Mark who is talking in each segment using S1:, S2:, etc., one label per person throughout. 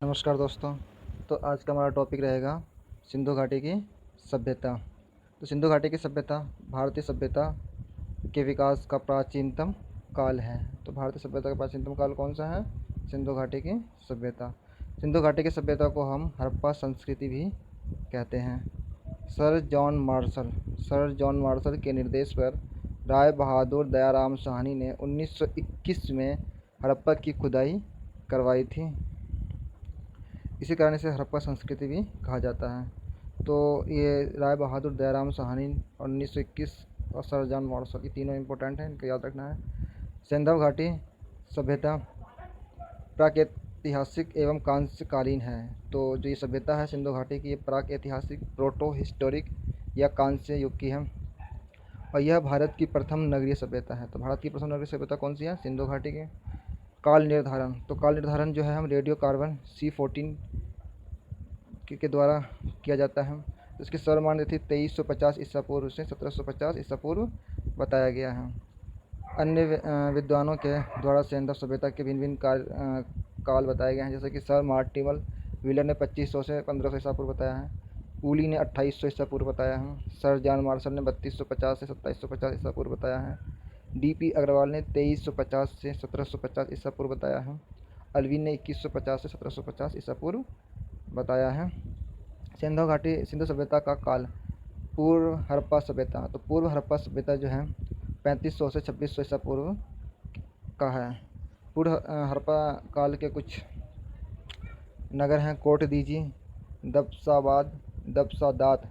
S1: नमस्कार दोस्तों। तो आज का हमारा टॉपिक रहेगा सिंधु घाटी की सभ्यता। तो सिंधु घाटी की सभ्यता भारतीय सभ्यता के विकास का प्राचीनतम काल है। तो भारतीय सभ्यता का प्राचीनतम काल कौन सा है? सिंधु घाटी की सभ्यता। सिंधु घाटी की सभ्यता को हम हड़प्पा संस्कृति भी कहते हैं। सर जॉन मार्शल के निर्देश पर राय बहादुर दयाराम साहनी ने 1921 में हड़प्पा की खुदाई करवाई थी। इसी कारण इसे हड़प्पा संस्कृति भी कहा जाता है। तो ये राय बहादुर दयाराम साहनी 1921 और सर जॉन मार्शल, ये तीनों इंपॉर्टेंट हैं, इनको याद रखना है। सिंधु घाटी सभ्यता प्रागैतिहासिक एवं कांस्यकालीन है। तो जो ये सभ्यता है सिंधु घाटी की, ये प्रागैतिहासिक प्रोटो हिस्टोरिक या कांस्य युग की है और यह भारत की प्रथम नगरीय सभ्यता है। तो भारत की प्रथम नगरीय सभ्यता कौन सी है? सिंधु घाटी की। काल निर्धारण, तो काल निर्धारण जो है हम रेडियो कार्बन C14 के द्वारा किया जाता है। इसकी सौरमान तिथि 2350 ईसा पूर्व से 1750 ईसा पूर्व बताया गया है। अन्य विद्वानों के द्वारा सिंधु सभ्यता के भिन्न भिन्न काल बताए गए हैं, जैसे कि सर मार्टिमल व्हीलर ने 2500 से 1500 ईसा पूर्व बताया है। वूली ने 2800 ईसा पूर्व बताया है। सर जॉन मार्शल ने 3250 से 2750 ईसा पूर्व बताया है। D.P. अग्रवाल ने 2350 से 1750 ईसा पूर्व बताया है। अल्विन ने 2150 से 1750 ईसा पूर्व बताया है। सिंधु सभ्यता का काल पूर्व हड़प्पा सभ्यता। तो पूर्व हड़प्पा सभ्यता जो है 3500 से 2600 ईसा पूर्व का है। पूर्व हड़प्पा काल के कुछ नगर हैं कोटदीजी, दबसादात,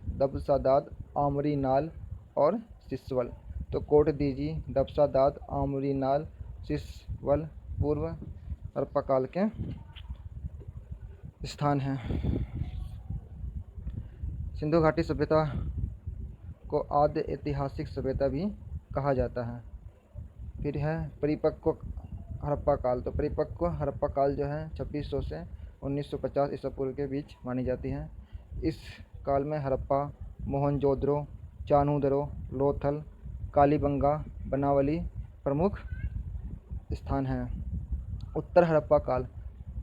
S1: आमरीनाल और सिसवल। तो कोटदीजी, दबसादात, आमरीनाल, सिसवल पूर्व हड़प्पा काल के स्थान हैं। सिंधु घाटी सभ्यता को आद्य ऐतिहासिक सभ्यता भी कहा जाता है। फिर है परिपक्व हड़प्पा काल। तो परिपक्व हड़प्पा काल जो है 2600 से 1950 ईसा पूर्व के बीच मानी जाती है। इस काल में हड़प्पा, मोहनजोदड़ो, चान्होदरो, लोथल, कालीबंगा, बनावली प्रमुख स्थान हैं। उत्तर हड़प्पा काल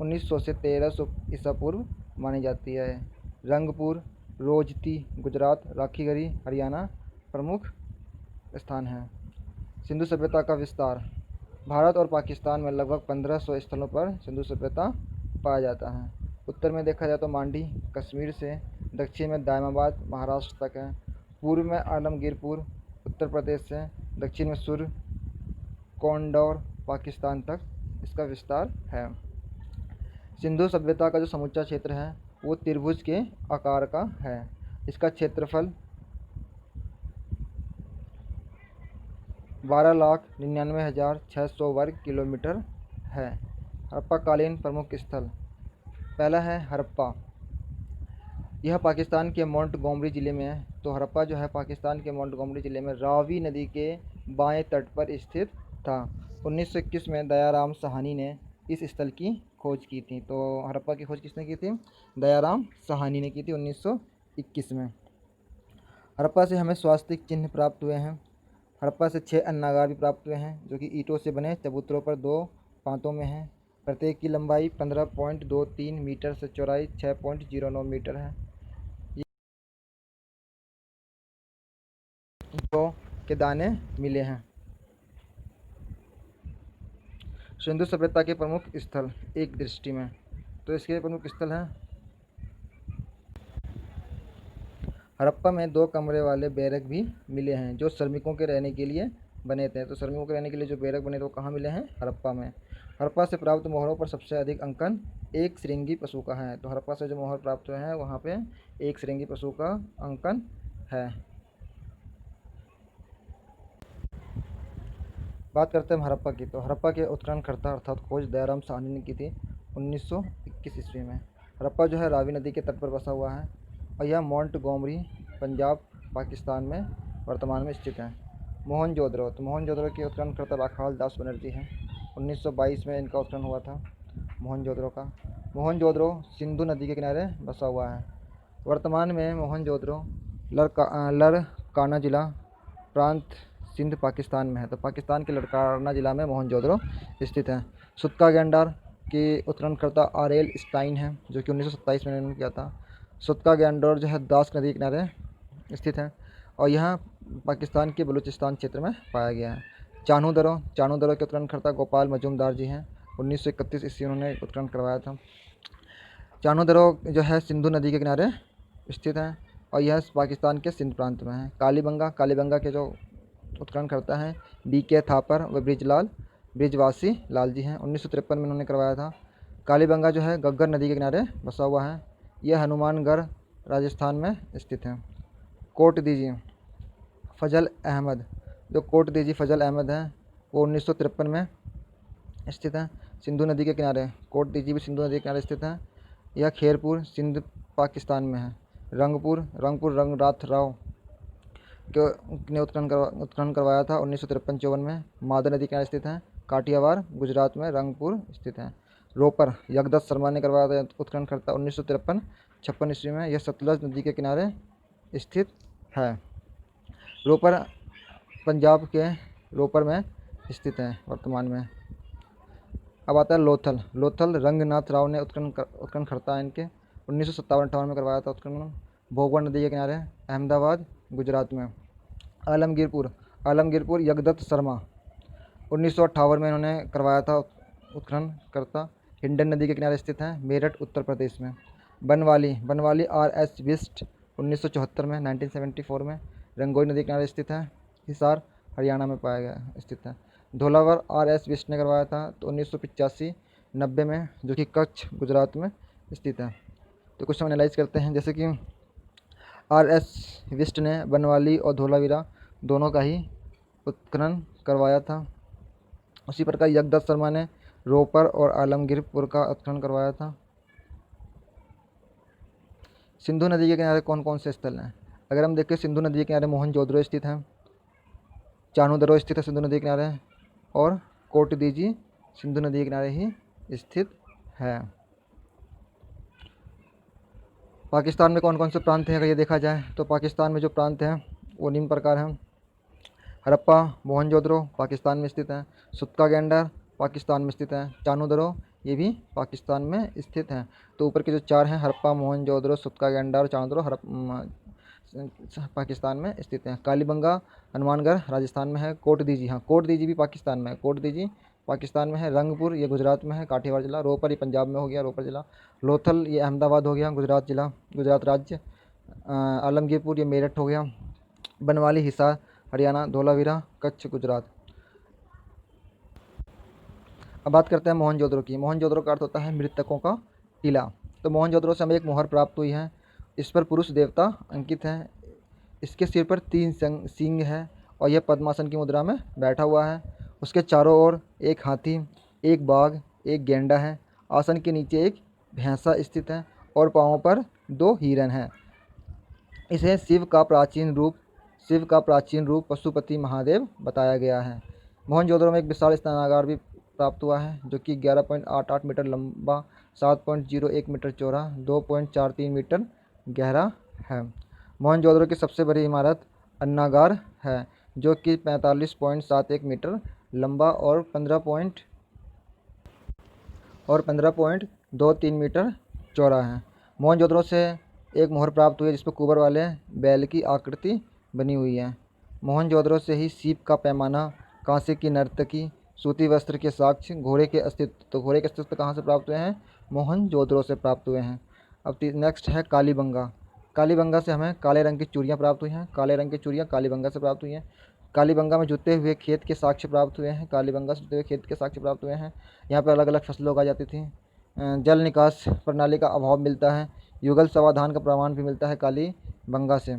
S1: 1900 से 1300 ईसा पूर्व मानी जाती है। रंगपुर, रोजती गुजरात, राखीगढ़ी हरियाणा प्रमुख स्थान हैं। सिंधु सभ्यता का विस्तार, भारत और पाकिस्तान में लगभग 1500 स्थलों पर सिंधु सभ्यता पाया जाता है। उत्तर में देखा जाए तो मांडी कश्मीर से, दक्षिण में दायमाबाद महाराष्ट्र तक है, पूर्व में आलमगीरपुर उत्तर प्रदेश से, दक्षिण में सुर कोंडौर पाकिस्तान तक इसका विस्तार है। सिंधु सभ्यता का जो समूचा क्षेत्र है वो त्रिभुज के आकार का है। इसका क्षेत्रफल 12,99,600 वर्ग किलोमीटर है। हड़प्पाकालीन प्रमुख स्थल, पहला है हड़प्पा। यह पाकिस्तान के मोंटगोमरी ज़िले में है। तो हड़प्पा जो है पाकिस्तान के मोंटगोमरी ज़िले में रावी नदी के बाएं तट पर स्थित था। 1921 में दयाराम साहनी ने इस स्थल की खोज की थी। तो हड़प्पा की खोज किसने की थी? दयाराम साहनी ने की थी 1921 में। हड़प्पा से हमें स्वास्तिक चिन्ह प्राप्त हुए हैं। हड़प्पा से 6 अन्नागार भी प्राप्त हुए हैं जो कि ईंटों से बने चबूतरों पर 2 पांतों में हैं। प्रत्येक की लंबाई 15.23 मीटर से चौड़ाई 6.09 मीटर है। जौ के दाने मिले हैं। सिंधु सभ्यता के प्रमुख स्थल एक दृष्टि में, तो इसके प्रमुख स्थल हैं हड़प्पा में 2 कमरे वाले बैरक भी मिले हैं जो श्रमिकों के रहने के लिए बने थे। तो श्रमिकों के रहने के लिए जो बैरक बने थे वो कहाँ मिले हैं? हड़प्पा में। हड़प्पा से प्राप्त मोहरों पर सबसे अधिक अंकन एक श्रृंगी पशु का है। तो हड़प्पा से जो मोहर प्राप्त हुए हैं वहाँ पे एक श्रृंगी पशु का अंकन है। बात करते हैं हड़प्पा की। तो हड़प्पा के उत्खननकर्ता अर्थात खोज दयाराम साहनी ने की थी 1921 ईस्वी में। हड़प्पा जो है रावी नदी के तट पर बसा हुआ है और यह मोंटगोमरी पंजाब पाकिस्तान में वर्तमान में स्थित है। मोहनजोदड़ो, तो मोहनजोदड़ो के उत्खननकर्ता राखाल दास बनर्जी हैं। 1922 में इनका उत्खनन हुआ था मोहनजोदड़ो का। मोहनजोदड़ो सिंधु नदी के किनारे बसा हुआ है। वर्तमान में मोहनजोदड़ो लड़काना जिला प्रांत सिंध पाकिस्तान में है। तो पाकिस्तान के लड़काना जिला में मोहनजोदड़ो स्थित है। सुक्का गेंडार कि उत्खननकर्ता आरएल स्टाइन है, जो कि 1927 में इन्होंने किया था। सुत्का गैंडोर जो है दास नदी के किनारे स्थित है और यह पाकिस्तान के बलूचिस्तान क्षेत्र में पाया गया है। चानू दर्रो के उत्खननकर्ता गोपाल मजूमदार जी हैं। 1931 ईस्वी उन्होंने उत्खनन करवाया था। चानू दर्रो जो है सिंधु नदी के किनारे स्थित है और यह पाकिस्तान के सिंध प्रांत में है। कालीबंगा के जो उत्खनन करता है BK थापर व ब्रिजवासी लाल जी हैं। 1953 में उन्होंने करवाया था। कालीबंगा जो है गग्गर नदी के किनारे बसा हुआ है। यह हनुमानगढ़ राजस्थान में स्थित है। कोट दीजी फजल अहमद हैं, वो 1953 में स्थित है सिंधु नदी के किनारे। कोट दीजी भी सिंधु नदी के किनारे स्थित है। यह खेरपुर सिंध पाकिस्तान में है। रंगपुर रंगनाथ राव ने उत्खनन करवाया था 1953-54 में। मादा नदी के किनारे स्थित है। काठियावाड़ गुजरात में रंगपुर स्थित है। रोपर यगदत्त शर्मा ने करवाया था उत्खनन करता 1953-56 ईस्वी में। यह सतलज नदी के किनारे स्थित है। रोपर पंजाब के रोपर में स्थित है वर्तमान में। अब आता है लोथल रंगनाथ राव ने उत्खनन करता है इनके 1957-58 में करवाया था उत्खनन। भोगवा नदी के किनारे अहमदाबाद गुजरात में। आलमगीरपुर यगदत्त शर्मा 1958 में इन्होंने करवाया था उत्खनन करता। हिंडन नदी के किनारे स्थित है मेरठ उत्तर प्रदेश में। बनवाली RS बिस्ट 1974 में 1974 में रंगोई नदी के किनारे स्थित है। हिसार हरियाणा में पाया गया स्थित है। धौलावर RS बिस्ट ने करवाया था तो 1985-90 में, जो कि कच्छ गुजरात में स्थित है। तो कुछ हम एनालाइज करते हैं, जैसे कि RS बिस्ट ने बनवाली और धौलावीरा दोनों का ही उत्खनन करवाया था। उसी प्रकार यगदत्त शर्मा ने रोपर और आलमगीरपुर का उत्खनन करवाया था। सिंधु नदी के किनारे कौन कौन से स्थल हैं? अगर हम देखें, सिंधु नदी के किनारे मोहनजोदड़ो स्थित है, चानू दर्रो स्थित है सिंधु नदी के किनारे, और कोट दीजी सिंधु नदी के किनारे ही स्थित है। पाकिस्तान में कौन कौन से प्रांत हैं अगर ये देखा जाए तो पाकिस्तान में जो प्रांत हैं वो निम्न प्रकार हैं। हड़प्पा मोहनजोदड़ो पाकिस्तान में स्थित है। सुत्का गैंडर पाकिस्तान में स्थित है। चानू दर्रो ये भी पाकिस्तान में स्थित हैं। तो ऊपर के जो चार हैं हड़प्पा मोहनजोदड़ो सुत्का गैंडर और चानू दर्रो पाकिस्तान में स्थित हैं। कालीबंगा हनुमानगढ़ राजस्थान में है। कोट दीजी भी पाकिस्तान में है। कोट दीजी पाकिस्तान में है। रंगपुर ये गुजरात में है, काठियावाड़ जिला। रोपर ये पंजाब में हो गया, रोपर जिला। लोथल ये अहमदाबाद हो गया, गुजरात जिला, गुजरात राज्य। आलमगीरपुर ये मेरठ हो गया। बनवाली हिसार हरियाणा। धौलावीरा कच्छ गुजरात। अब बात करते हैं मोहनजोदड़ो की। मोहनजोदड़ो का अर्थ होता है मृतकों का टीला। तो मोहनजोदड़ो से हमें एक मोहर प्राप्त हुई है। इस पर पुरुष देवता अंकित हैं। इसके सिर पर 3 सींग है और यह पद्मासन की मुद्रा में बैठा हुआ है। उसके चारों ओर एक हाथी, एक बाघ, एक गेंडा है। आसन के नीचे एक भैंसा स्थित है और पाँवों पर 2 हिरन हैं। इसे शिव का प्राचीन रूप पशुपति महादेव बताया गया है। मोहनजोदड़ो में एक विशाल स्नानागार भी प्राप्त हुआ है, जो कि 11.88 मीटर लंबा, 7.01 मीटर चौड़ा, 2.43 मीटर गहरा है। मोहनजोदड़ो की सबसे बड़ी इमारत अन्नागार है, जो कि 45.71 मीटर लंबा और 15.23 मीटर चौड़ा है। मोहनजोदड़ो से एक मोहर प्राप्त हुई है जिसपर कुबर वाले बैल की आकृति बनी हुई है। मोहनजोदड़ो से ही सीप का पैमाना, कांसे की नर्तकी, सूती वस्त्र के साक्ष्य, घोड़े के अस्तित्व। तो घोड़े के अस्तित्व कहाँ से प्राप्त हुए हैं? मोहनजोदड़ो से प्राप्त हुए हैं। अब नेक्स्ट है कालीबंगा। कालीबंगा से हमें काले रंग की चूड़ियाँ प्राप्त हुई हैं। काले रंग की चूड़ियाँ कालीबंगा से प्राप्त हुई हैं। कालीबंगा में जुते हुए खेत के साक्ष्य प्राप्त हुए हैं। कालीबंगा से जुते हुए खेत के साक्ष्य प्राप्त हुए हैं। यहाँ पर अलग अलग फसलें उगाई जाती थी। जल निकास प्रणाली का अभाव मिलता है। युगल समाधान का प्रमाण भी मिलता है कालीबंगा से।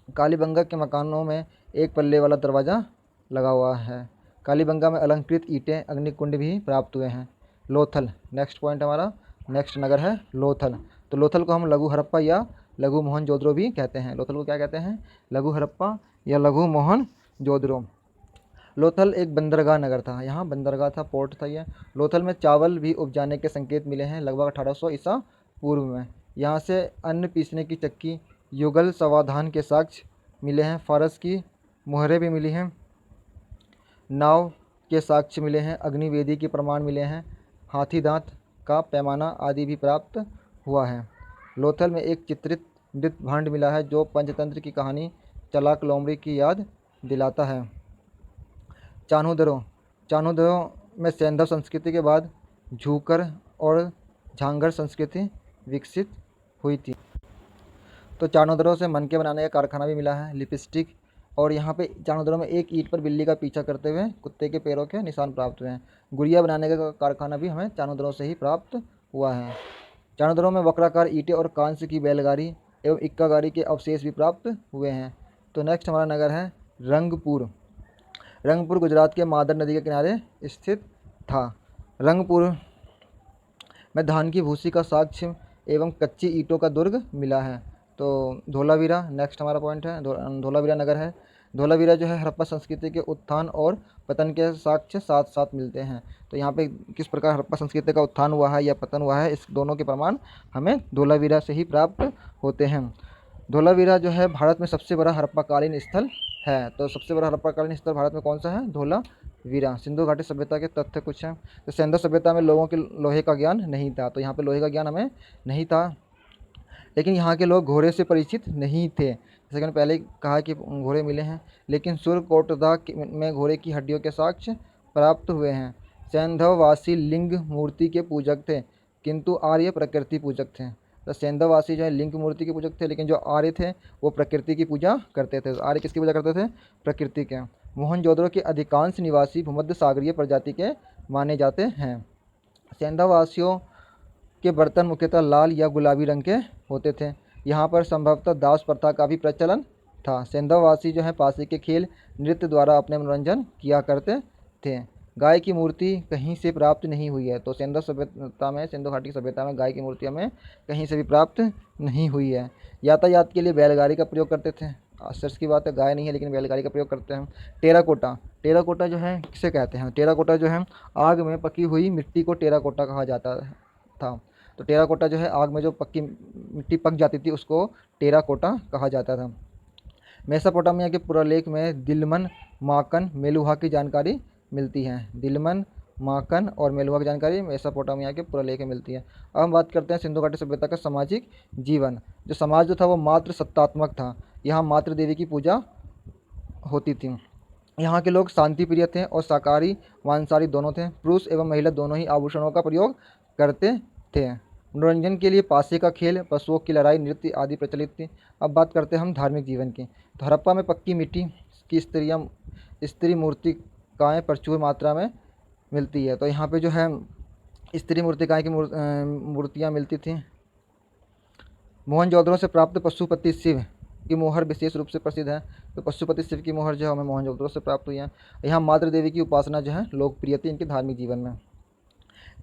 S1: कालीबंगा के मकानों में एक पल्ले वाला दरवाज़ा लगा हुआ है। कालीबंगा में अलंकृत ईंटें, अग्निकुंड भी प्राप्त हुए हैं। लोथल नेक्स्ट पॉइंट हमारा, नेक्स्ट नगर है लोथल। तो लोथल को हम लघु हड़प्पा या लघु मोहनजोदड़ो भी कहते हैं। लोथल को क्या कहते हैं? लघु हड़प्पा या लघु मोहनजोदड़ो। लोथल एक बंदरगाह नगर था। यहाँ बंदरगाह था, पोर्ट था ये। लोथल में चावल भी उपजाने के संकेत मिले हैं लगभग 1800 ईसा पूर्व में। यहाँ से अन्न पीसने की चक्की, युगल समाधान के साक्ष्य मिले हैं। फारस की मुहरें भी मिली हैं। नाव के साक्ष्य मिले हैं। अग्निवेदी के प्रमाण मिले हैं। हाथी दांत का पैमाना आदि भी प्राप्त हुआ है। लोथल में एक चित्रित मृत भांड मिला है जो पंचतंत्र की कहानी चलाक लोमड़ी की याद दिलाता है। चाणूदरों में सैंधव संस्कृति के बाद झूकर और झांगर संस्कृति विकसित हुई थी। तो चाणूदरों से मनके बनाने का कारखाना भी मिला है, लिपस्टिक, और यहाँ पे चाणूदरों में एक ईंट पर बिल्ली का पीछा करते हुए कुत्ते के पैरों के निशान प्राप्त हुए हैं। गुड़िया बनाने का कारखाना भी हमें चाणूदरों से ही प्राप्त हुआ है। चाणूदरों में वक्राकार ईंटें और कांस्य की बैलगाड़ी एवं इक्का गाड़ी के अवशेष भी प्राप्त हुए हैं। तो नेक्स्ट हमारा नगर है रंगपुर। रंगपुर गुजरात के मादर नदी के किनारे स्थित था। रंगपुर में धान की भूसी का साक्ष्य एवं कच्ची ईंटों का दुर्ग मिला है। तो धोलावीरा नेक्स्ट हमारा पॉइंट है, धोलावीरा नगर है। धोलावीरा जो है हड़प्पा संस्कृति के उत्थान और पतन के साक्ष्य साथ साथ मिलते हैं। तो यहाँ पे किस प्रकार हड़प्पा संस्कृति का उत्थान हुआ है या पतन हुआ है, इस दोनों के प्रमाण हमें धोलावीरा से ही प्राप्त होते हैं। धोलावीरा जो है भारत में सबसे बड़ा हड़प्पाकालीन स्थल है। तो सबसे बड़ा हड़प्पाकालीन स्थल भारत में कौन सा है? धोलावीरा। सिंधु घाटी सभ्यता के तथ्य कुछ हैं। तो सिंधु सभ्यता में लोगों के लोहे का ज्ञान नहीं था। तो यहाँ पे लोहे का ज्ञान हमें नहीं था, लेकिन यहाँ के लोग घोड़े से परिचित नहीं थे। जैसे कि मैंने पहले कहा कि घोड़े मिले हैं, लेकिन सुरकोटदा में घोड़े की हड्डियों के साक्ष्य प्राप्त हुए हैं। सैंधववासी लिंग मूर्ति के पूजक थे, किंतु आर्य प्रकृति पूजक थे। तो सैंधववासी जो है लिंग मूर्ति के पूजक थे, लेकिन जो आर्य थे वो प्रकृति की पूजा करते थे। तो आर्य किसकी पूजा करते थे? प्रकृति के। मोहनजोदड़ो के अधिकांश निवासी भूमध्य सागरीय प्रजाति के माने जाते हैं। सैंधववासियों के बर्तन मुख्यतः लाल या गुलाबी रंग के होते थे। यहाँ पर संभवतः दास प्रथा का भी प्रचलन था। सैंधववासी जो है पासी के खेल नृत्य द्वारा अपने मनोरंजन किया करते थे। गाय की मूर्ति कहीं से प्राप्त नहीं हुई है। तो सिंधु सभ्यता में, सिंधु घाटी की सभ्यता में गाय की मूर्ति हमें कहीं से भी प्राप्त नहीं हुई है। यातायात के लिए बैलगाड़ी का प्रयोग करते थे। आश्चर्य की बात है, गाय नहीं है लेकिन बैलगाड़ी का प्रयोग करते हैं। टेराकोटा, टेराकोटा जो है किसे कहते हैं? टेराकोटा जो है आग में पकी हुई मिट्टी को टेराकोटा कहा जाता था। तो टेराकोटा जो है आग में जो पक्की मिट्टी पक जाती थी उसको टेराकोटा कहा जाता था। मेसोपोटामिया के पुरालेख में दिलमन, माकन, मेलुहा की जानकारी मिलती है। दिलमन, माकन और मेलुहा की जानकारी मेसोपोटामिया के पुरालेख में मिलती है। अब हम बात करते हैं सिंधु घाटी सभ्यता का सामाजिक जीवन। जो समाज जो था वो मात्र सत्तात्मक था। यहाँ मातृ देवी की पूजा होती थी। यहाँ के लोग शांति प्रिय थे और शाकाहारी मांसाहारी दोनों थे। पुरुष एवं महिला दोनों ही आभूषणों का प्रयोग करते थे। मनोरंजन के लिए पासे का खेल, पशुओं की लड़ाई, नृत्य आदि प्रचलित थी। अब बात करते हैं हम धार्मिक जीवन की। तो हड़प्पा में पक्की मिट्टी की स्त्री मूर्तिकाएँ प्रचुर मात्रा में मिलती है। तो यहाँ पे जो है स्त्री मूर्तिकाएँ की मूर्तियाँ मिलती थी। मोहनजोदड़ो से प्राप्त पशुपति शिव की मोहर विशेष रूप से प्रसिद्ध है। तो पशुपति शिव की मोहर जो है हमें मोहनजोदड़ो से प्राप्त हुई है। यहाँ मातृ देवी की उपासना जो है लोकप्रिय थी इनके धार्मिक जीवन में।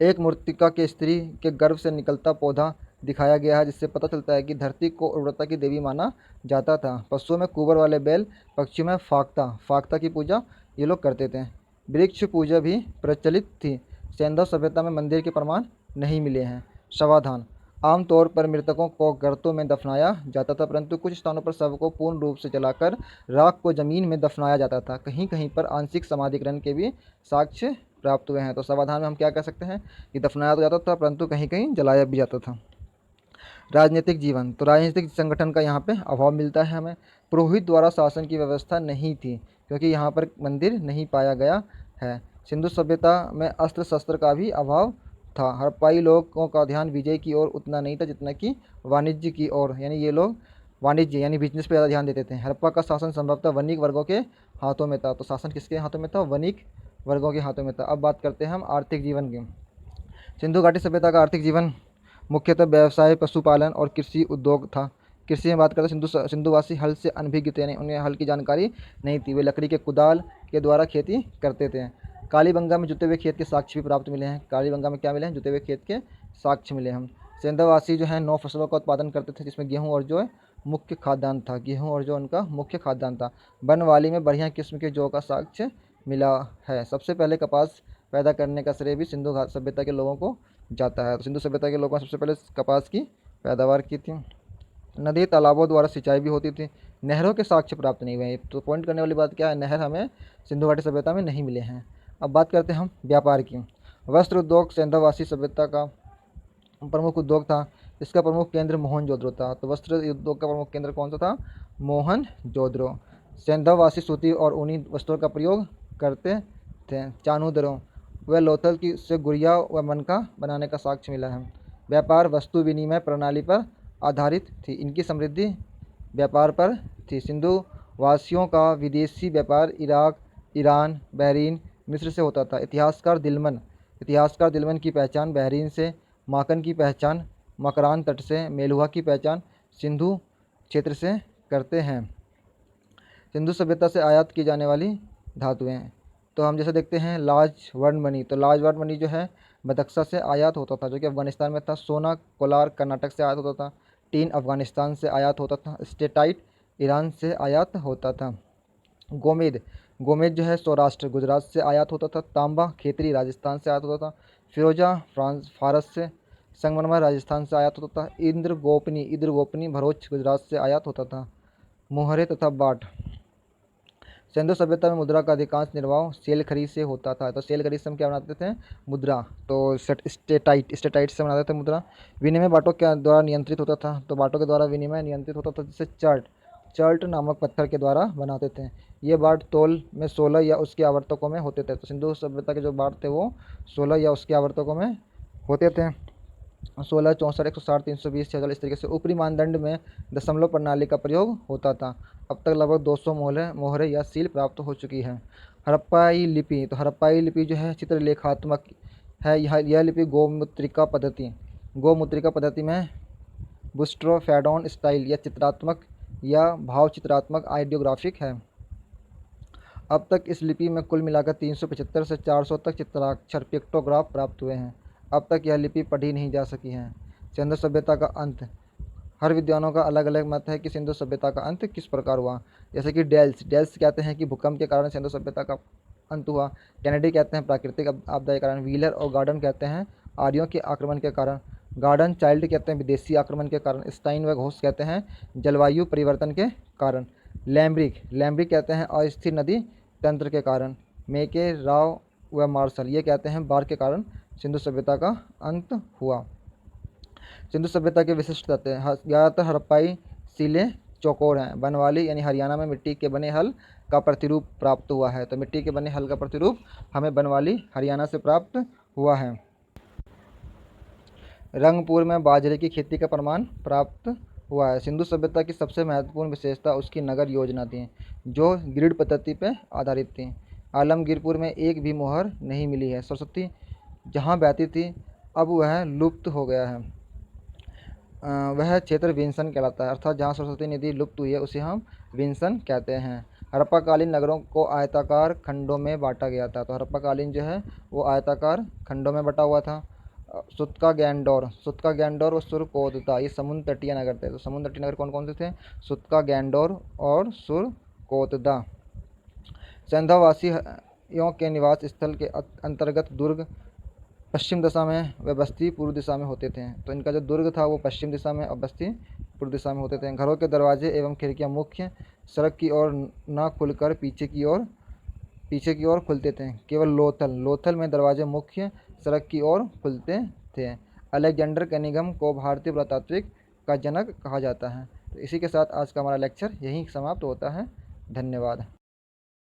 S1: एक मूर्तिका के स्त्री के गर्भ से निकलता पौधा दिखाया गया है, जिससे पता चलता है कि धरती को उर्वरता की देवी माना जाता था। पशुओं में कुंवर वाले बैल, पक्षियों में फाख्ता की पूजा ये लोग करते थे। वृक्ष पूजा भी प्रचलित थी। सैंधव सभ्यता में मंदिर के प्रमाण नहीं मिले हैं। शवाधान, आमतौर पर मृतकों को गर्तों में दफनाया जाता था, परंतु कुछ स्थानों पर शव को पूर्ण रूप से जलाकर राख को जमीन में दफनाया जाता था। कहीं कहीं पर आंशिक समाधिकरण के भी साक्ष्य प्राप्त हुए हैं। तो समाधान में हम क्या कह सकते हैं कि दफनाया तो जाता था परंतु कहीं कहीं जलाया भी जाता था। राजनीतिक जीवन, तो राजनीतिक संगठन का यहाँ पे अभाव मिलता है हमें। पुरोहित द्वारा शासन की व्यवस्था नहीं थी क्योंकि यहाँ पर मंदिर नहीं पाया गया है। सिंधु सभ्यता में अस्त्र शस्त्र का भी अभाव था। हड़प्पाई लोगों का ध्यान विजय की ओर उतना नहीं था जितना कि वाणिज्य की ओर, यानी ये लोग वाणिज्य यानी बिजनेस पर ज़्यादा ध्यान देते थे। हड़प्पा का शासन संभवतः वणिक वर्गों के हाथों में था। तो शासन किसके हाथों में था? वणिक वर्गों के हाथों में था। अब बात करते हैं हम आर्थिक जीवन की। सिंधु घाटी सभ्यता का आर्थिक जीवन मुख्यतः व्यवसाय, पशुपालन और कृषि उद्योग था। कृषि में बात करते हैं सिंधुवासी हल से अनभिज्ञ थे, यानी उन्हें हल की जानकारी नहीं थी। वे लकड़ी के कुदाल के द्वारा खेती करते थे। कालीबंगा में जुते हुए खेत के साक्ष्य भी प्राप्त मिले हैं। कालीबंगा में क्या मिले हैं? जुते हुए खेत के साक्ष्य मिले हैं। सिंधुवासी जो है 9 फसलों का उत्पादन करते थे, जिसमें गेहूँ और जौ मुख्य खाद्यान्न था। गेहूँ और जौ उनका मुख्य खाद्यान्न था। बनवाली में बढ़िया किस्म के जौ का साक्ष्य मिला है। सबसे पहले कपास पैदा करने का श्रेय भी सिंधु सभ्यता के लोगों को जाता है। तो सिंधु सभ्यता के लोगों ने सबसे पहले कपास की पैदावार की थी। नदी तालाबों द्वारा सिंचाई भी होती थी। नहरों के साक्ष्य प्राप्त नहीं हुए। तो पॉइंट करने वाली बात क्या है? नहर हमें सिंधु घाटी सभ्यता में नहीं मिले हैं। अब बात करते हैं हम व्यापार की। वस्त्र उद्योग सिंधुवासी सभ्यता का प्रमुख उद्योग था। इसका प्रमुख केंद्र मोहनजोदड़ो था। तो वस्त्र उद्योग का प्रमुख केंद्र कौन सा था? मोहनजोदड़ो। सिंधुवासी सूती और ऊनी वस्त्रों का प्रयोग करते थे। चानूदरों व लोथल की से गुड़िया व मनका बनाने का साक्ष्य मिला है। व्यापार वस्तु विनिमय प्रणाली पर आधारित थी। इनकी समृद्धि व्यापार पर थी। सिंधु वासियों का विदेशी व्यापार इराक, ईरान, बहरीन, मिस्र से होता था। इतिहासकार दिलमन की पहचान बहरीन से, माकन की पहचान मकरान तट से, मेलुहा की पहचान सिंधु क्षेत्र से करते हैं। सिंधु सभ्यता से आयात की जाने वाली धातुएं, तो हम जैसे देखते हैं लाजवर्ड मणि। तो लाजवर्ड मणि जो है बदख्शा से आयात होता था, जो कि अफगानिस्तान में था। सोना कोलार कर्नाटक से आयात होता था। टीन अफगानिस्तान से आयात होता था। स्टेटाइट ईरान से आयात होता था। गोमेद गोमेद जो है सौराष्ट्र गुजरात से आयात होता था। तांबा खेतरी राजस्थान से आयात होता था। फिरोजा फारस से। संगमरमर राजस्थान से आयात होता था। इद्र गोपनी भरूच गुजरात से आयात होता था। मोहरे तथा बाट। सिंधु सभ्यता में मुद्रा का अधिकांश निर्वाह सेल खरी से होता था। तो सेल खरी से हम क्या बनाते थे? मुद्रा। तो स्टेटाइट से बनाते थे मुद्रा। विनिमय बाटों के द्वारा नियंत्रित होता था। तो बाटों के द्वारा विनिमय नियंत्रित होता था, जिसे चर्ट नामक पत्थर के द्वारा बनाते थे। ये बाट तौल में 16 या उसके आवर्तकों में होते थे। तो सिंधु सभ्यता के जो बाट थे वो 16 या उसके आवर्तकों में होते थे। 16, 64, 160, 320, 46 इस तरीके से। ऊपरी मानदंड में दशमलव प्रणाली का प्रयोग होता था। अब तक लगभग 200 मोहरें या सील प्राप्त हो चुकी हैं। हड़प्पाई लिपि। तो हड़प्पाई लिपि जो है चित्रलेखात्मक है। यह लिपि गोमुद्रिका पद्धति में बुस्ट्रोफेडोन स्टाइल या चित्रात्मक या भाव चित्रात्मक आइडियोग्राफिक है। अब तक इस लिपि में कुल मिलाकर 375 से 400 तक चित्राक्षर पिक्टोग्राफ प्राप्त हुए हैं। अब तक यह लिपि पढ़ी नहीं जा सकी है। सिंधु सभ्यता का अंत। हर विद्वानों का अलग अलग मत है कि सिंधु सभ्यता का अंत किस प्रकार हुआ। जैसे कि डेल्स कहते हैं कि भूकंप के कारण सिंधु सभ्यता का अंत हुआ। कैनेडी कहते हैं प्राकृतिक आपदा के कारण। व्हीलर और गार्डन कहते हैं आर्यों के आक्रमण के कारण। गार्डन चाइल्ड कहते हैं विदेशी आक्रमण के कारण। स्टाइन व घोष कहते हैं जलवायु परिवर्तन के कारण। लैम्ब्रिक कहते हैं अस्थिर नदी तंत्र के कारण। मेके राव व मार्शल ये कहते हैं बाढ़ के कारण सिंधु सभ्यता का अंत हुआ। सिंधु सभ्यता के विशिष्ट तथ्य। ज़्यादातर हड़प्पाई सीलें चौकोर हैं। बनवाली यानी हरियाणा में मिट्टी के बने हल का प्रतिरूप प्राप्त हुआ है। तो मिट्टी के बने हल का प्रतिरूप हमें बनवाली हरियाणा से प्राप्त हुआ है। रंगपुर में बाजरे की खेती का प्रमाण प्राप्त हुआ है। सिंधु सभ्यता की सबसे महत्वपूर्ण विशेषता उसकी नगर योजना थी, जो ग्रिड पद्धति पर आधारित थी। आलमगीरपुर में एक भी मोहर नहीं मिली है। सरस्वती जहाँ बहती थी अब वह लुप्त हो गया है। वह क्षेत्र विंसन कहलाता है, अर्थात जहाँ सरस्वती नदी लुप्त हुई है उसे हम विंसन कहते हैं। हड़प्पाकालीन नगरों को आयताकार खंडों में बांटा गया था। तो हड़प्पाकालीन जो है वो आयताकार खंडों में बटा हुआ था। सुत्का गैंडोर और सुरकोतदा ये समुद्र तटीय नगर थे। तो समुद्र तटीय नगर कौन कौन से थे? सुत्का गैंडोर और सुरकोतदा। सिंधुवासियों के निवास स्थल के अंतर्गत दुर्ग पश्चिम दिशा में व बस्ती पूर्व दिशा में होते थे। तो इनका जो दुर्ग था वो पश्चिम दिशा में और बस्ती पूर्व दिशा में होते थे। घरों के दरवाजे एवं खिड़कियां मुख्य सड़क की ओर न खुलकर पीछे की ओर खुलते थे। केवल लोथल में दरवाजे मुख्य सड़क की ओर खुलते थे। अलेक्जेंडर कनिंघम को भारतीय पुरातात्विक का जनक कहा जाता है। तो इसी के साथ आज का हमारा लेक्चर यहीं समाप्त होता है। धन्यवाद।